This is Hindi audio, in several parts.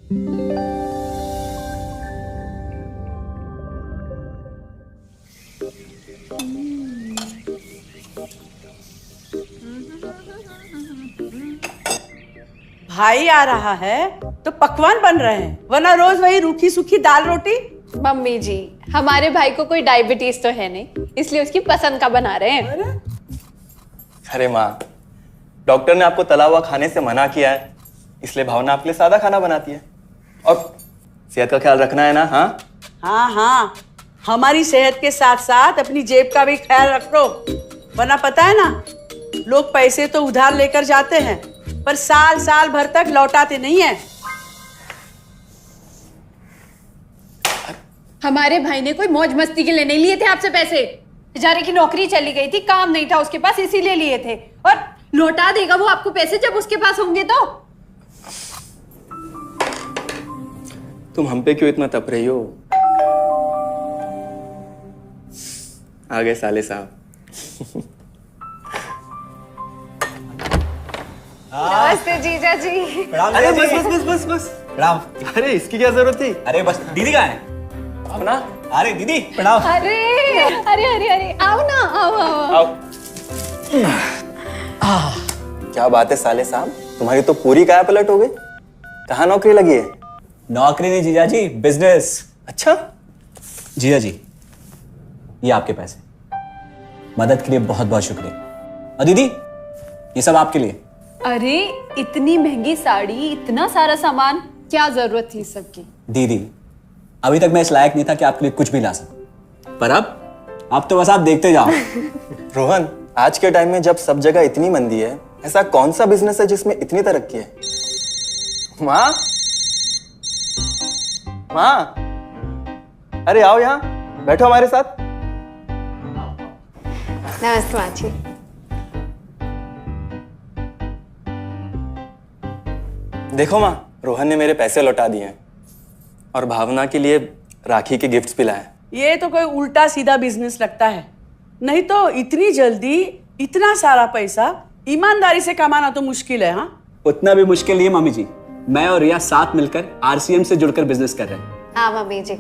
भाई आ रहा है तो पकवान बन रहे हैं, वरना रोज वही रूखी सूखी दाल रोटी। मम्मी जी, हमारे भाई को कोई डायबिटीज तो है नहीं, इसलिए उसकी पसंद का बना रहे हैं। अरे माँ, डॉक्टर ने आपको तला हुआ खाने से मना किया है, इसलिए भावना आपके लिए सादा खाना बनाती है। और सेहत का ख्याल रखना है ना? हाँ हाँ, हमारी सेहत के साथ साथ अपनी जेब का भी ख्याल रखो, वरना पता है ना, लोग पैसे तो उधार लेकर जाते हैं पर साल साल भर तक लौटाते नहीं है। हमारे भाई ने कोई मौज मस्ती के लिए नहीं लिए थे आपसे पैसे। बेचारे की नौकरी चली गई थी, काम नहीं था उसके पास, इसीलिए लिए थे। और लौटा देगा वो आपको पैसे जब उसके पास होंगे तो। तुम हम पे क्यों इतना तप रही हो? आ गए साले साहब। नमस्ते जीजा जी। अरे बस बस बस बस बस प्रणाम। अरे इसकी क्या जरूरत थी? अरे बस दीदी कहाँ है? भावना, अरे दीदी प्रणाम। अरे अरे अरे अरे आओ ना, आओ आओ। क्या बात है साले साहब, तुम्हारी तो पूरी काया पलट हो गई। कहाँ नौकरी लगी है? नौकरी नहीं जीजा जी, बिजनेस। अच्छा जीजा जी, ये आपके पैसे, मदद के लिए बहुत बहुत शुक्रिया। और दीदी, ये सब आपके लिए। अरे इतनी महंगी साड़ी, इतना सारा सामान, क्या जरूरत थी सबकी? दीदी, अभी तक मैं इस लायक नहीं था कि आपके लिए कुछ भी ला सकूं, पर अब तो बस आप देखते जाओ। रोहन, आज के टाइम में जब सब जगह इतनी मंदी है, ऐसा कौन सा बिजनेस है जिसमें इतनी तरक्की है? माँ, माँ, अरे आओ यहाँ बैठो हमारे साथ। नमस्ते माँ जी। देखो माँ, रोहन ने मेरे पैसे लौटा दिए हैं और भावना के लिए राखी के गिफ्ट्स भी लाए। ये तो कोई उल्टा सीधा बिजनेस लगता है, नहीं तो इतनी जल्दी इतना सारा पैसा ईमानदारी से कमाना तो मुश्किल है। हाँ, उतना भी मुश्किल नहीं है मम्मी जी। मैं और रिया साथ मिलकर आरसीएम से जुड़कर बिजनेस कर रहे हैं। हाँ मम्मी जी,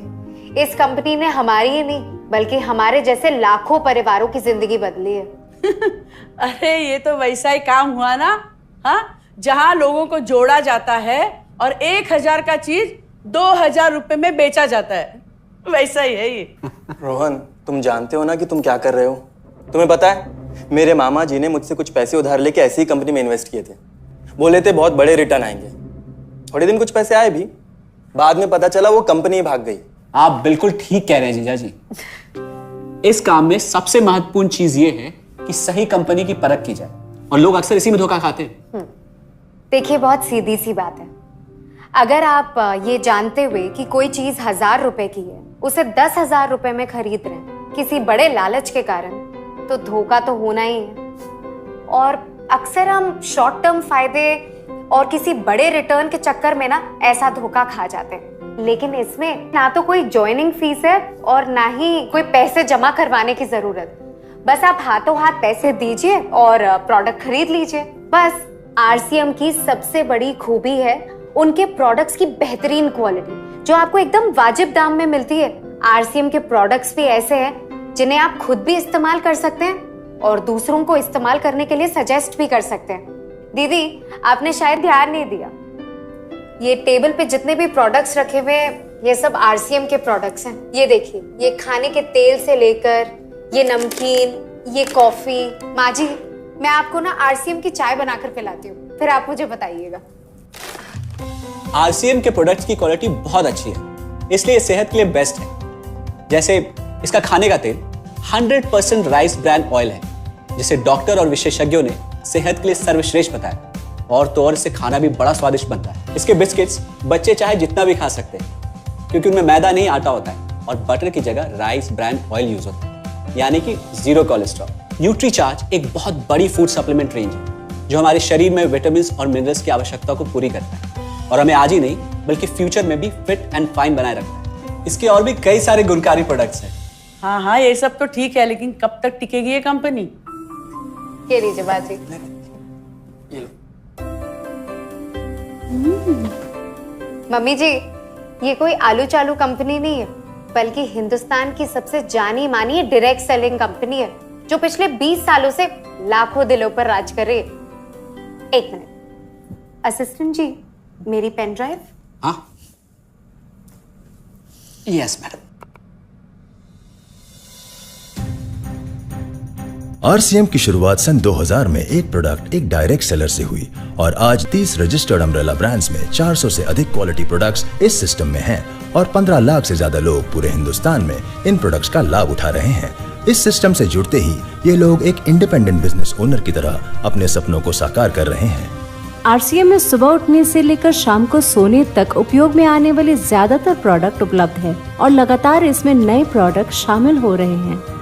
इस कंपनी ने हमारी ही नहीं बल्कि हमारे जैसे लाखों परिवारों की जिंदगी बदली है। अरे ये तो वैसा ही काम हुआ ना, हाँ, जहाँ लोगों को जोड़ा जाता है और 1000 का चीज 2000 रुपए में बेचा जाता है, वैसा ही है ये। रोहन, तुम जानते हो ना कि तुम क्या कर रहे हो? तुम्हें पता है, मेरे मामा जी ने मुझसे कुछ पैसे उधार लेके ऐसी ही कंपनी में इन्वेस्ट किए थे। बोले थे बहुत बड़े रिटर्न आएंगे। थोड़े दिन कुछ पैसे आए भी, बाद में पता चला वो कंपनी ही भाग गई। आप बिल्कुल ठीक कह रहे हैं जीजा जी। इस काम में सबसे महत्वपूर्ण चीज ये है कि सही कंपनी की परख की जाए, और लोग अक्सर इसी में धोखा खाते हैं। देखिए, बहुत सीधी सी बात है। अगर आप ये जानते हुए कि कोई चीज 1000 रुपए की है, उसे 10,000 रुपए में खरीद रहे हैं किसी बड़े लालच के कारण, तो धोखा तो होना ही है। और अक्सर हम शॉर्ट टर्म फायदे और किसी बड़े रिटर्न के चक्कर में ना ऐसा धोखा खा जाते हैं। लेकिन इसमें ना तो कोई ज्वाइनिंग फीस है और ना ही कोई पैसे जमा करवाने की जरूरत। बस आप हाथों हाथ पैसे दीजिए और प्रोडक्ट खरीद लीजिए। बस आरसीएम की सबसे बड़ी खूबी है उनके प्रोडक्ट्स की बेहतरीन क्वालिटी, जो आपको एकदम वाजिब दाम में मिलती है। आरसीएम के प्रोडक्ट्स भी ऐसे हैं जिन्हें आप खुद भी इस्तेमाल कर सकते हैं और दूसरों को इस्तेमाल करने के लिए सजेस्ट भी कर सकते हैं। दीदी, आपने शायद ध्यान नहीं दिया, ये टेबल पे जितने भी प्रोडक्ट्स रखे हुए हैं, ये सब आरसीएम के प्रोडक्ट्स हैं। ये देखिए, ये खाने के तेल से लेकर ये नमकीन, ये कॉफी। माँ जी, मैं आपको ना आरसीएम की चाय बनाकर पिलाती हूँ, फिर आप मुझे बताइएगा। आरसीएम के प्रोडक्ट्स की क्वालिटी बहुत अच्छी है, इसलिए सेहत के लिए बेस्ट है। जैसे इसका खाने का तेल 100% राइस ब्रांड ऑयल है, जिसे डॉक्टर और विशेषज्ञों ने सेहत के लिए सर्वश्रेष्ठ बताया। और तो और इससे खाना भी बड़ा स्वादिष्ट बनता है। इसके बिस्किट्स बच्चे चाहे जितना भी खा सकते हैं, क्योंकि उनमें मैदा नहीं आटा होता है और बटर की जगह राइस ब्रांड ऑयल यूज होता है, यानी कि 0 कोलेस्ट्रॉल। न्यूट्रीचार्ज एक बहुत बड़ी फूड सप्लीमेंट रेंज है, जो हमारे शरीर में विटामिन और मिनरल्स की आवश्यकता को पूरी करता है और हमें आज ही नहीं बल्कि फ्यूचर में भी फिट एंड फाइन बनाए रखता है। इसके और भी कई सारे गुणकारी प्रोडक्ट्स हैं। हाँ हाँ, ये सब तो ठीक है, लेकिन कब तक टिकेगी ये कंपनी? ये लीजिए बाजी। ये लो। मम्मी जी, ये कोई आलू चालू कंपनी नहीं है, बल्कि हिंदुस्तान की सबसे जानी मानी डायरेक्ट सेलिंग कंपनी है, जो पिछले 20 सालों से लाखों दिलों पर राज कर रही है। एक मिनट असिस्टेंट जी, मेरी पेन ड्राइव। हाँ, यस मैडम। आरसीएम की शुरुआत सन 2000 में एक प्रोडक्ट एक डायरेक्ट सेलर से हुई और आज 30 रजिस्टर्ड अम्ब्रेला ब्रांड्स में 400 से अधिक क्वालिटी प्रोडक्ट्स इस सिस्टम में हैं और 15 लाख से ज्यादा लोग पूरे हिंदुस्तान में इन प्रोडक्ट्स का लाभ उठा रहे हैं। इस सिस्टम से जुड़ते ही ये लोग एक इंडिपेंडेंट बिजनेस ओनर की तरह अपने सपनों को साकार कर रहे हैं। आरसीएम में सुबह उठने से लेकर शाम को सोने तक उपयोग में आने वाले ज्यादातर प्रोडक्ट उपलब्ध है और लगातार इसमें नए प्रोडक्ट शामिल हो रहे हैं।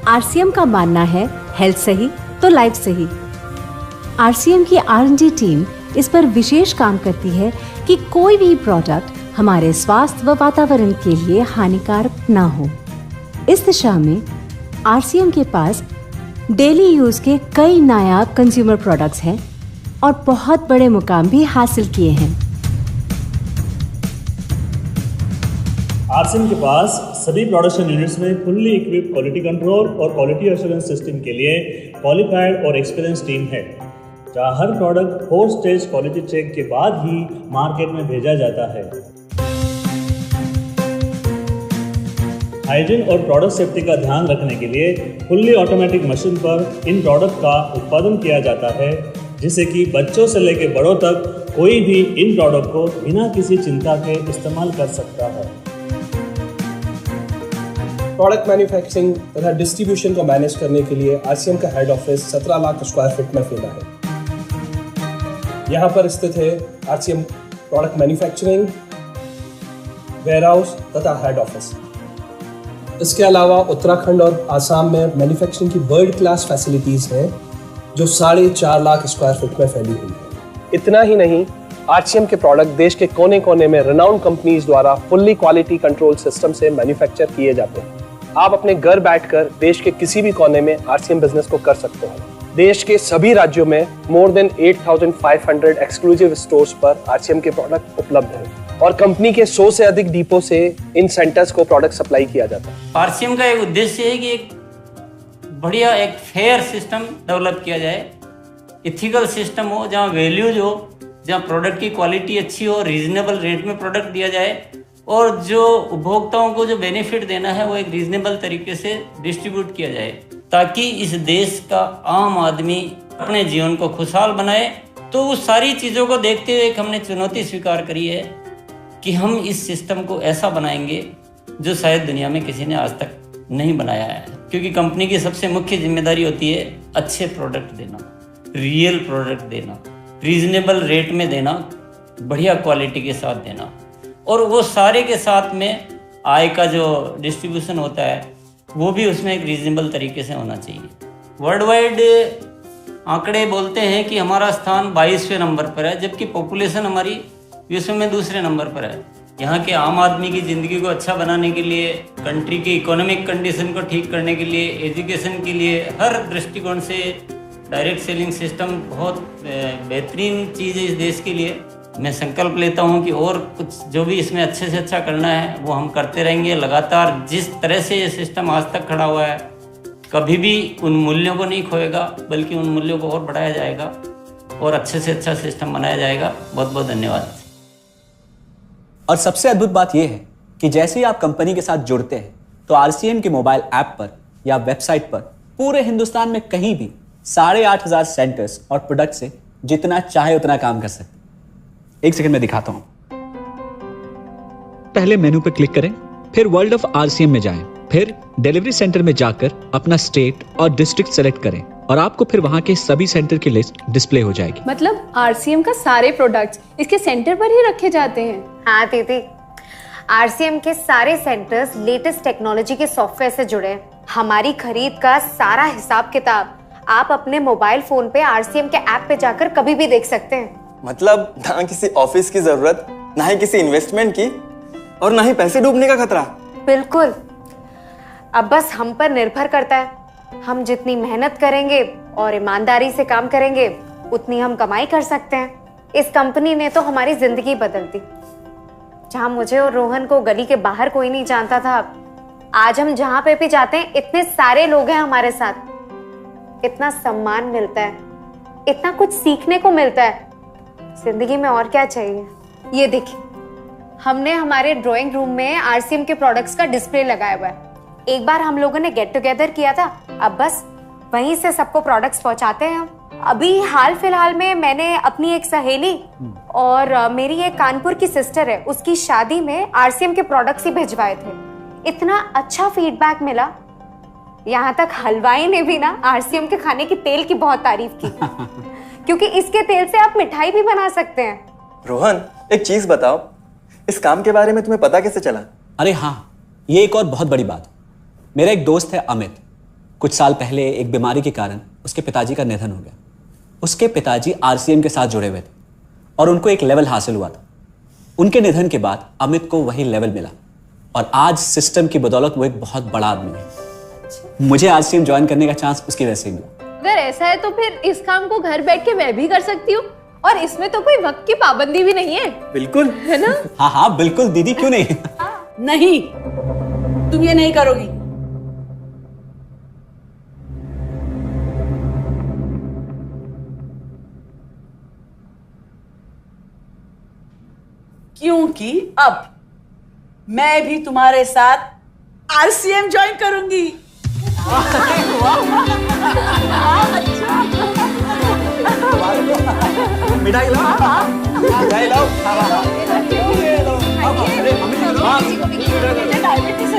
आरसीएम का मानना है हेल्थ सही तो लाइफ सही। आरसीएम की R&D टीम इस पर विशेष काम करती है कि कोई भी प्रोडक्ट हमारे स्वास्थ्य व वातावरण के लिए हानिकारक ना हो। इस दिशा में आरसीएम के पास डेली यूज के कई नायाब कंज्यूमर प्रोडक्ट्स हैं और बहुत बड़े मुकाम भी हासिल किए हैं। आरसीएम के पास सभी प्रोडक्शन यूनिट्स में फुल्ली इक्विप्ड क्वालिटी कंट्रोल और क्वालिटी एश्योरेंस सिस्टम के लिए क्वालिफाइड और एक्सपीरियंस टीम है, जहां हर प्रोडक्ट 4 स्टेज क्वालिटी चेक के बाद ही मार्केट में भेजा जाता है। हाइजीन और प्रोडक्ट सेफ्टी का ध्यान रखने के लिए फुल्ली ऑटोमेटिक मशीन पर इन प्रोडक्ट का उत्पादन किया जाता है, जिससे कि बच्चों से लेकर बड़ों तक कोई भी इन प्रोडक्ट को बिना किसी चिंता के इस्तेमाल कर सकता है। प्रोडक्ट मैन्युफैक्चरिंग तथा डिस्ट्रीब्यूशन को मैनेज करने के लिए आरसीएम का head office 17 lakh square feet में फैला है। यहाँ पर स्थित है आरसीएम प्रोडक्ट मैन्युफैक्चरिंग, वेयरहाउस तथा हेड ऑफिस। इसके अलावा उत्तराखंड और आसाम में मैन्युफैक्चरिंग की वर्ल्ड क्लास फैसिलिटीज़ हैं, जो 4.5 लाख स्क्वायर फीट में फैली हुई है। इतना ही नहीं, आरसीएम के प्रोडक्ट देश के कोने कोने में रेनाउंड कंपनीज द्वारा फुल्ली क्वालिटी कंट्रोल सिस्टम से मैन्युफैक्चर किए जाते हैं। आप अपने घर बैठकर देश के किसी भी कोने में आरसीएम बिजनेस को कर सकते हैं। देश के सभी राज्यों में मोर देन 8,500 एक्सक्लूसिव स्टोर्स पर आरसीएम के प्रोडक्ट उपलब्ध हैं और कंपनी के 100 से अधिक डिपो से इन सेंटर्स को प्रोडक्ट सप्लाई किया जाता है। आरसीएम का एक उद्देश्य है कि एक बढ़िया एक फेयर सिस्टम डेवलप किया जाए, इथिकल सिस्टम हो, जहाँ वैल्यूज हो, जहाँ प्रोडक्ट की क्वालिटी अच्छी हो, रीजनेबल रेट में प्रोडक्ट दिया जाए और जो उपभोक्ताओं को जो बेनिफिट देना है वो एक रीजनेबल तरीके से डिस्ट्रीब्यूट किया जाए, ताकि इस देश का आम आदमी अपने जीवन को खुशहाल बनाए। तो उस सारी चीज़ों को देखते हुए एक हमने चुनौती स्वीकार करी है कि हम इस सिस्टम को ऐसा बनाएंगे जो शायद दुनिया में किसी ने आज तक नहीं बनाया है, क्योंकि कंपनी की सबसे मुख्य जिम्मेदारी होती है अच्छे प्रोडक्ट देना, रियल प्रोडक्ट देना, रीजनेबल रेट में देना, बढ़िया क्वालिटी के साथ देना, और वो सारे के साथ में आय का जो डिस्ट्रीब्यूशन होता है वो भी उसमें एक रीजनेबल तरीके से होना चाहिए। वर्ल्ड वाइड आंकड़े बोलते हैं कि हमारा स्थान 22वें नंबर पर है, जबकि पॉपुलेशन हमारी विश्व में दूसरे नंबर पर है। यहाँ के आम आदमी की ज़िंदगी को अच्छा बनाने के लिए, कंट्री की इकोनॉमिक कंडीशन को ठीक करने के लिए, एजुकेशन के लिए, हर दृष्टिकोण से डायरेक्ट सेलिंग सिस्टम बहुत बेहतरीन चीज़ है इस देश के लिए। मैं संकल्प लेता हूं कि और कुछ जो भी इसमें अच्छे से अच्छा करना है वो हम करते रहेंगे लगातार। जिस तरह से ये सिस्टम आज तक खड़ा हुआ है, कभी भी उन मूल्यों को नहीं खोएगा, बल्कि उन मूल्यों को और बढ़ाया जाएगा और अच्छे से अच्छा सिस्टम बनाया जाएगा। बहुत बहुत धन्यवाद। और सबसे अद्भुत बात यह है कि जैसे ही आप कंपनी के साथ जुड़ते हैं तो आरसीएम के मोबाइल ऐप पर या वेबसाइट पर पूरे हिंदुस्तान में कहीं भी 8,500 सेंटर्स और प्रोडक्ट से जितना चाहे उतना काम कर सकते हैं। एक सेकंड में दिखाता हूं। पहले मेनू पर क्लिक करें, फिर वर्ल्ड ऑफ आरसीएम में जाएं, फिर डिलीवरी सेंटर में जाकर अपना स्टेट और डिस्ट्रिक्ट सेलेक्ट करें और आपको फिर वहां के सभी सेंटर की लिस्ट डिस्प्ले हो जाएगी। मतलब आरसीएम का सारे प्रोडक्ट्स इसके सेंटर पर ही रखे जाते हैं? हाँ दीदी, आरसीएम के सारे सेंटर्स लेटेस्ट टेक्नोलॉजी के सॉफ्टवेयर से जुड़े हैं। हमारी खरीद का सारा हिसाब किताब आप अपने मोबाइल फोन पे आरसीएम के ऐप पे जाकर कभी भी देख सकते हैं। मतलब ना किसी ऑफिस की जरूरत, ना ही किसी इन्वेस्टमेंट की, और ना ही पैसे डूबने का खतरा। बिल्कुल। अब बस हम पर निर्भर करता है। हम जितनी मेहनत करेंगे और ईमानदारी से काम करेंगे उतनी हम कमाई कर सकते हैं। इस कंपनी ने तो हमारी जिंदगी बदल दी। जहां मुझे और रोहन को गली के बाहर कोई नहीं जानता था, आज हम जहां पे भी जाते हैं इतने सारे लोग हैं हमारे साथ। इतना सम्मान मिलता है, इतना कुछ सीखने को मिलता है। जिंदगी में और क्या चाहिए। ये देखिए, हमने हमारे ड्राइंग रूम में आरसीएम के प्रोडक्ट्स का डिस्प्ले लगाया हुआ है। एक बार हम लोगों ने गेट टुगेदर किया था, अब बस वहीं से सबको प्रोडक्ट्स पहुंचाते हैं हम। अभी हाल फिलहाल में मैंने अपनी एक सहेली और मेरी एक कानपुर की सिस्टर है, उसकी शादी में आरसीएम के प्रोडक्ट्स ही भिजवाए थे। इतना अच्छा फीडबैक मिला, यहाँ तक हलवाई ने भी ना आरसीएम के खाने की तेल की बहुत तारीफ की क्योंकि इसके तेल से आप मिठाई भी बना सकते हैं। रोहन, एक चीज बताओ, इस काम के बारे में तुम्हें पता कैसे चला? अरे हाँ, ये एक और बहुत बड़ी बात। मेरा एक दोस्त है अमित, कुछ साल पहले एक बीमारी के कारण उसके पिताजी का निधन हो गया। उसके पिताजी आरसीएम के साथ जुड़े हुए थे और उनको एक लेवल हासिल हुआ था। उनके निधन के बाद अमित को वही लेवल मिला और आज सिस्टम की बदौलत वो एक बहुत बड़ा आदमी है। मुझे आरसीएम ज्वाइन करने का चांस उसकी वजह से मिला। अगर ऐसा है तो फिर इस काम को घर बैठ के मैं भी कर सकती हूँ, और इसमें तो कोई वक्त की पाबंदी भी नहीं है। बिल्कुल, है ना? हाँ हाँ बिल्कुल दीदी, क्यों नहीं। नहीं, तुम ये नहीं करोगी। क्योंकि अब मैं भी तुम्हारे साथ आरसीएम ज्वाइन करूंगी। मिठाई लाओ, मिठाई लाओ। डायबिटीज